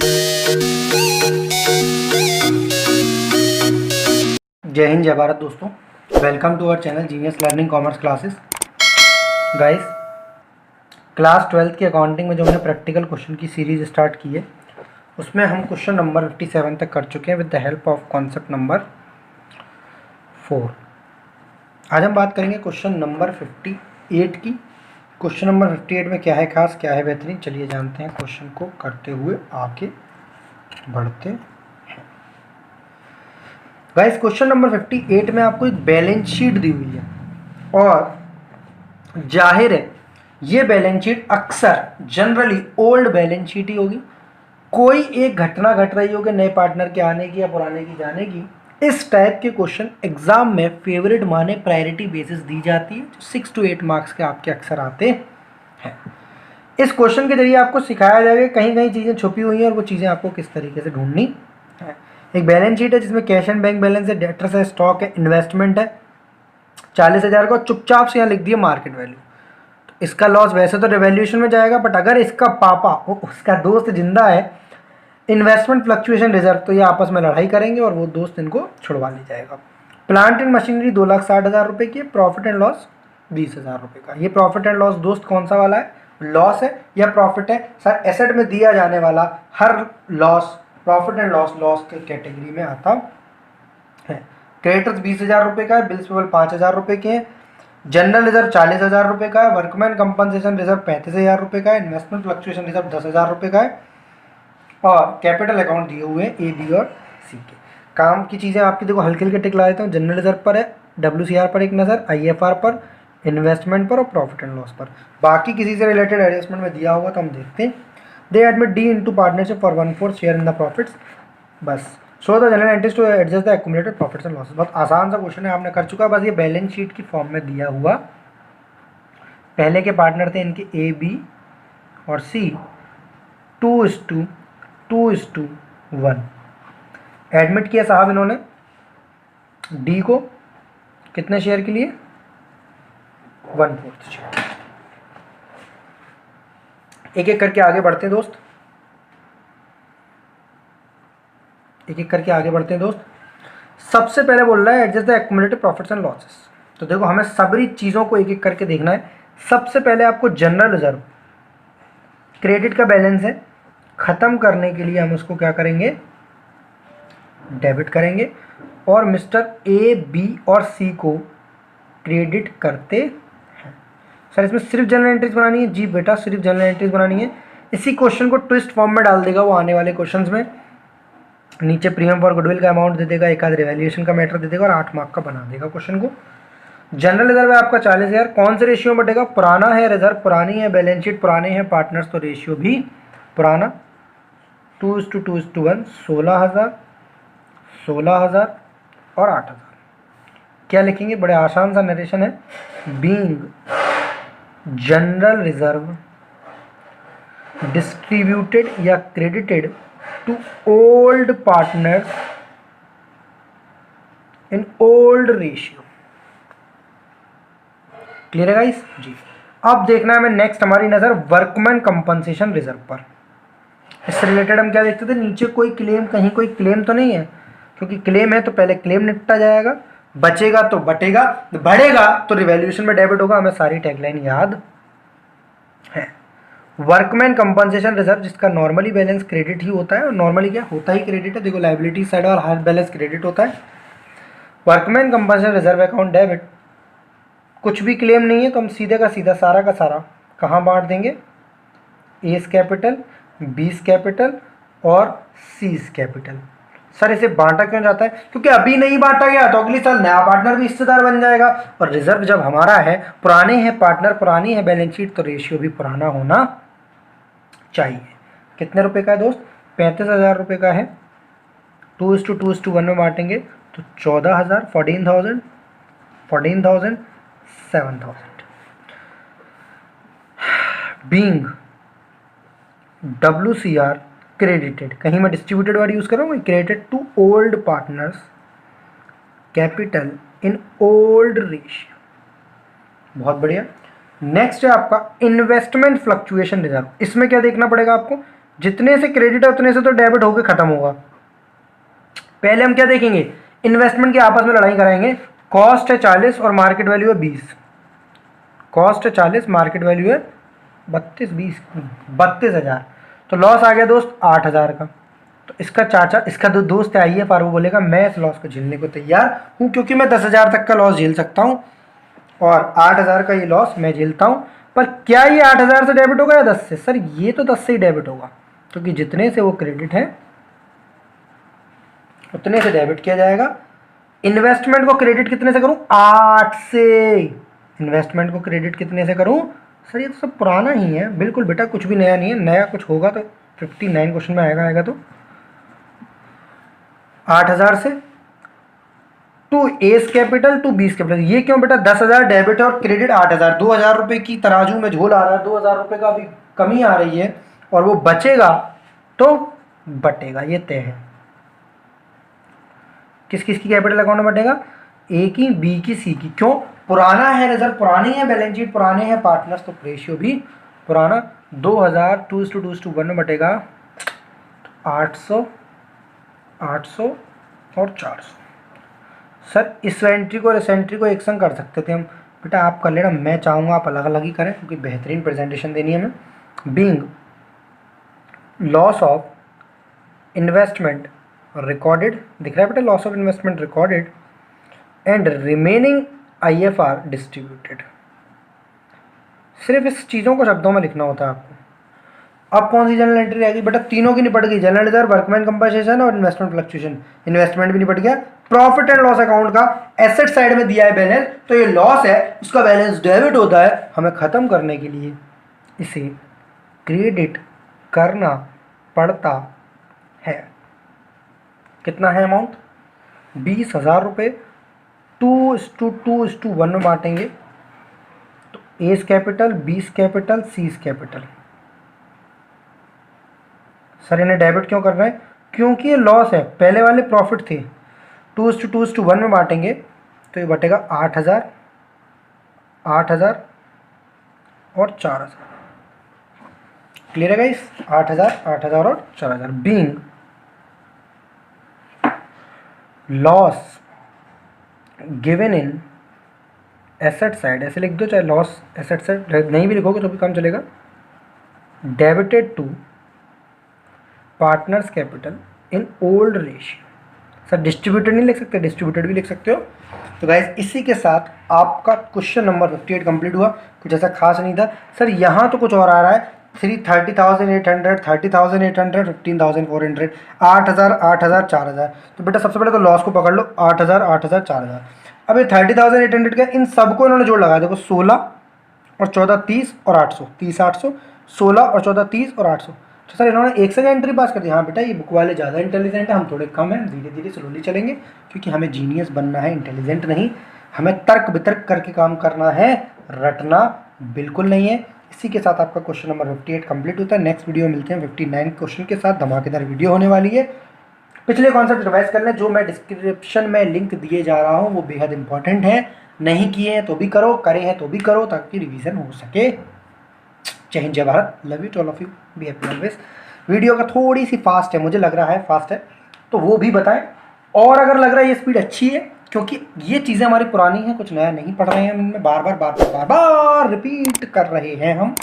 जय हिंद, जय भारत दोस्तों। Welcome to our channel genius learning commerce classes. Guys, class 12th की अकाउंटिंग में जो हमने प्रैक्टिकल क्वेश्चन की सीरीज स्टार्ट की है, उसमें हम क्वेश्चन नंबर 57 तक कर चुके हैं with the help of concept number 4। आज हम बात करेंगे क्वेश्चन नंबर 58 की। क्वेश्चन नंबर 58 में क्या है खास, क्या है बेहतरीन, चलिए जानते हैं। क्वेश्चन को करते हुए आगे बढ़ते हैं। गाइस, क्वेश्चन नंबर 58 में आपको एक बैलेंस शीट दी हुई है और जाहिर है ये बैलेंस शीट अक्सर जनरली ओल्ड बैलेंस शीट ही होगी। कोई एक घटना घट रही होगी नए पार्टनर के आने की या पुराने की जाने की। इस टाइप के क्वेश्चन एग्जाम में फेवरेट माने प्रायोरिटी बेसिस दी जाती है, जो 6 to 8 मार्क्स के आपके अक्सर आते हैं। इस क्वेश्चन के जरिए आपको सिखाया जाएगा कहीं कहीं चीज़ें छुपी हुई हैं और वो चीज़ें आपको किस तरीके से ढूंढनी है। एक बैलेंस शीट है जिसमें कैश एंड बैंक बैलेंस है, डेटर्स है, स्टॉक है, इन्वेस्टमेंट है 40,000 का, चुपचाप से यहाँ लिख दिया मार्केट वैल्यू। तो इसका लॉस वैसे तो रिवैल्यूएशन में जाएगा, बट अगर इसका पापा उसका दोस्त जिंदा है इन्वेस्टमेंट फ्लक्चुएशन रिजर्व, तो ये आपस में लड़ाई करेंगे और वो दोस्त इनको छुड़वा ले जाएगा। प्लांट एंड मशीनरी 2,60,000 रुपये की, प्रॉफिट एंड लॉस 20,000 रुपये का। ये प्रॉफिट एंड लॉस दोस्त कौन सा वाला है, लॉस है या प्रॉफिट है? सर, एसेट में दिया जाने वाला हर लॉस प्रॉफिट एंड लॉस के कैटेगरी में आता है। क्रेडिटर्स 20,000 रुपये का है, बिल्स पेबल 5,000 रुपये के हैं, जनरल रिजर्व 40,000 रुपये का है, वर्कमैन कंपनसेशन रिजर्व 35,000 रुपये का है, इन्वेस्टमेंट फ्लक्चुएशन रिजर्व 10,000 रुपये का है और कैपिटल अकाउंट दिए हुए हैं ए, बी और सी के। काम की चीज़ें आपकी देखो हल्के हल्के टिक ला देता हूँ। जनरल रिजर्व पर है, WCR पर एक नज़र, IFR पर, इन्वेस्टमेंट पर और प्रॉफिट एंड लॉस पर। बाकी किसी से रिलेटेड एडजस्टमेंट में दिया होगा तो हम देखते हैं। They admit D into partnership for 1/4 share in the profits. बस so the general entries to adjust the accumulated profits and losses. बहुत आसान सा क्वेश्चन है, आपने कर चुका है। बस ये बैलेंस शीट की फॉर्म में दिया हुआ। पहले के पार्टनर थे इनके A, B और C, 2:1। एडमिट किया साहब इन्होंने डी को कितने शेयर के लिए, 1/4 शेयर। एक एक करके आगे बढ़ते हैं दोस्त, एक एक करके आगे बढ़ते हैं दोस्त। सबसे पहले बोल रहा है adjust the accumulated profits and losses. तो देखो हमें सभी चीज़ों को एक एक करके देखना है। सबसे पहले आपको जनरल रिजर्व क्रेडिट का बैलेंस है, ख़त्म करने के लिए हम उसको क्या करेंगे, डेबिट करेंगे और मिस्टर A, B और C को क्रेडिट करते हैं। सर, इसमें सिर्फ जनरल एंट्रीज बनानी है? जी बेटा, सिर्फ जनरल एंट्रीज बनानी है। इसी क्वेश्चन को ट्विस्ट फॉर्म में डाल देगा वो आने वाले क्वेश्चंस में। नीचे प्रीमियम फॉर गुडविल का अमाउंट दे देगा, एक आध रिवैल्यूएशन का मैटर दे देगा और 8 मार्क का बना देगा क्वेश्चन को। जनरल रिजर्व है आपका 40,000, कौन से रेशियो में बटेगा? पुराना है रिजर्व, पुरानी है बैलेंस शीट, पुराने हैं पार्टनर्स, तो रेशियो भी पुराना। 2:2:1, 16,000 और 8,000। क्या लिखेंगे? बड़े आसान सा नरेशन है। बीइंग जनरल रिजर्व डिस्ट्रीब्यूटेड या credited to old partners in old ratio. Clear है गाइस? जी। अब देखना है हमें नेक्स्ट हमारी नजर वर्कमैन कंपनसेशन रिजर्व पर। इससे रिलेटेड हम क्या देखते थे, नीचे कोई क्लेम, कहीं कोई क्लेम तो नहीं है, क्योंकि क्लेम है तो पहले क्लेम निपटा जाएगा, बचेगा तो बटेगा, बढ़ेगा तो रिवैल्यूएशन में डेबिट होगा। हमें सारी टैगलाइन याद है। वर्कमैन कंपनसेशन रिजर्व जिसका नॉर्मली बैलेंस क्रेडिट ही होता है, और नॉर्मली क्या होता ही क्रेडिट है। देखो लायबिलिटी साइड और हायर बैलेंस क्रेडिट होता है। Workman compensation reserve account debit, कुछ भी क्लेम नहीं है तो हम सीधे का सीधा सारा का सारा कहाँ बांट देंगे, एस कैपिटल, बीस कैपिटल और सीस कैपिटल। सर, इसे बांटा क्यों जाता है? क्योंकि अभी नहीं बांटा गया तो अगली साल नया पार्टनर भी हिस्सेदार बन जाएगा। और रिजर्व जब हमारा है, पुराने हैं पार्टनर, पुरानी है बैलेंस शीट, तो रेशियो भी पुराना होना चाहिए। कितने रुपए का है दोस्त? 35,000 रुपये का है। 2:2:1 में बांटेंगे तो 14,000, 14,000, 7,000। बीइंग WCR क्रेडिटेड, कहीं मैं डिस्ट्रीब्यूटेड वर्ड यूज कर रहा हूँ, credited to old partners capital in old ratio. बहुत बढ़िया। नेक्स्ट है आपका इन्वेस्टमेंट फ्लक्चुएशन रिजर्व। इसमें क्या देखना पड़ेगा आपको? जितने से क्रेडिट है उतने से तो डेबिट होकर खत्म होगा। पहले हम क्या देखेंगे, इन्वेस्टमेंट की आपस में लड़ाई कराएंगे। कॉस्ट है 40 और मार्केट वैल्यू है 20। कॉस्ट है 40, मार्केट वैल्यू है 32,000। तो लॉस आ गया दोस्त 8,000 का। तो इसका चाचा, इसका जो दोस्त है IF वो बोलेगा मैं इस लॉस को झेलने को तैयार हूँ, क्योंकि मैं 10,000 तक का लॉस झेल सकता हूँ और 8,000 का ये लॉस मैं झेलता हूँ। पर क्या ये 8,000 से डेबिट होगा या 10 से? सर ये तो 10 से ही डेबिट होगा, क्योंकि जितने से वो क्रेडिट है उतने से डेबिट किया जाएगा। इन्वेस्टमेंट को क्रेडिट कितने से करूं? 8 से। इन्वेस्टमेंट को क्रेडिट कितने से करूं? सर ये तो सब पुराना ही है, बिल्कुल बेटा, कुछ भी नया नहीं है। नया कुछ होगा तो 59 क्वेश्चन में आएगा तो 8,000 से to A's capital to B's capital. ये क्यों बेटा? 10,000 डेबिट और क्रेडिट 8,000, 2,000 रुपये की तराजू में झोल आ रहा है, 2,000 रुपये का अभी कमी आ रही है और वो बचेगा तो बटेगा, ये तय है। किस किस की कैपिटल अकाउंट में बटेगा? ए की, बी की, सी की। क्यों? पुराना है, रिजर्व पुरानी है, बैलेंस शीट पुराने हैं, पार्टनर्स तो रेशियो भी पुराना। 2,000 2:1 में बटेगा 800 800 और 400। सर इस एंट्री को और इस एंट्री को एक संग कर सकते थे हम। बेटा आप कर लेना, मैं चाहूँगा आप अलग अलग ही करें, क्योंकि बेहतरीन प्रेजेंटेशन देनी है हमें। Being loss of investment recorded, दिख रहा है बेटा, loss of investment recorded and remaining IFR distributed. सिर्फ इस चीज़ों को शब्दों में लिखना होता है आपको। अब कौन सी जनरल एंट्री रहेगी बेटा? तीनों की निपट गई, जनरल रिजर्व, वर्कमैन कंपनसेशन और इन्वेस्टमेंट फ्लक्चुएशन। इन्वेस्टमेंट भी निपट गया। प्रॉफिट एंड लॉस अकाउंट का एसेट साइड में दिया है बैलेंस, तो ये लॉस है, उसका बैलेंस डेबिट होता है। हमें खत्म करने के लिए इसे क्रेडिट करना पड़ता है। कितना है अमाउंट? 20,000 रुपये। 2:2:1 में बांटेंगे तो एस कैपिटल, बीस कैपिटल, सीस कैपिटल। सर इन्हें डेबिट क्यों कर रहे हैं? क्योंकि ये लॉस है, पहले वाले प्रॉफिट थे। 2:2:1 में बांटेंगे तो ये बटेगा 8,000 8,000 और 4,000। क्लियर है गाइस? 8,000 8,000 और 4,000। Being loss given in asset side, ऐसे लिख दो, चाहे लॉस एसेट साइड नहीं भी लिखोगे तो भी काम चलेगा। Debited to partners capital in old ratio. Sir distributed नहीं लिख सकते? डिस्ट्रीब्यूटेड भी लिख सकते हो। तो गाइज इसी के साथ आपका क्वेश्चन नंबर 58 कंप्लीट हुआ। कुछ ऐसा खास नहीं था सर, यहाँ तो कुछ और आ रहा है। 30,800, 30,800, 15,400, 8,000 8,000 4,000। तो बेटा सबसे पहले तो लॉस को पकड़ लो, 8,000 8,000 4,000। अब ये 30,800 का इन सबको इन्होंने जोड़ लगाया, देखो 16 और 14 30 और 800, 30 800, 16 और 14 30 और 800। तो सर इन्होंने एक से एंट्री पास कर दी। हाँ बेटा ये बुक वाले ज़्यादा इंटेलिजेंट है, हम थोड़े कम हैं, धीरे धीरे स्लोली चलेंगे, क्योंकि हमें जीनियस बनना है, इंटेलिजेंट नहीं। हमें तर्क वितर्क करके काम करना है, रटना बिल्कुल नहीं है। इसी के साथ आपका क्वेश्चन नंबर 58 कंप्लीट होता है। नेक्स्ट वीडियो मिलते हैं 59 क्वेश्चन के साथ, धमाकेदार वीडियो होने वाली है। पिछले कॉन्सेप्ट रिवाइज कर लें, जो मैं डिस्क्रिप्शन में लिंक दिए जा रहा हूँ वो बेहद इंपॉर्टेंट है। नहीं किए हैं तो भी करो, करे हैं तो भी करो, ताकि रिवीजन हो सके। जय हिंद, जय Bharat, love you to all of you, be happy always. Video का थोड़ी सी फास्ट है, मुझे लग रहा है फास्ट है, तो वो भी बताएं। और अगर लग रहा है ये स्पीड अच्छी है, क्योंकि ये चीज़ें हमारी पुरानी हैं, कुछ नया नहीं पढ़ रहे हैं, इनमें बार बार रिपीट कर रहे हैं हम।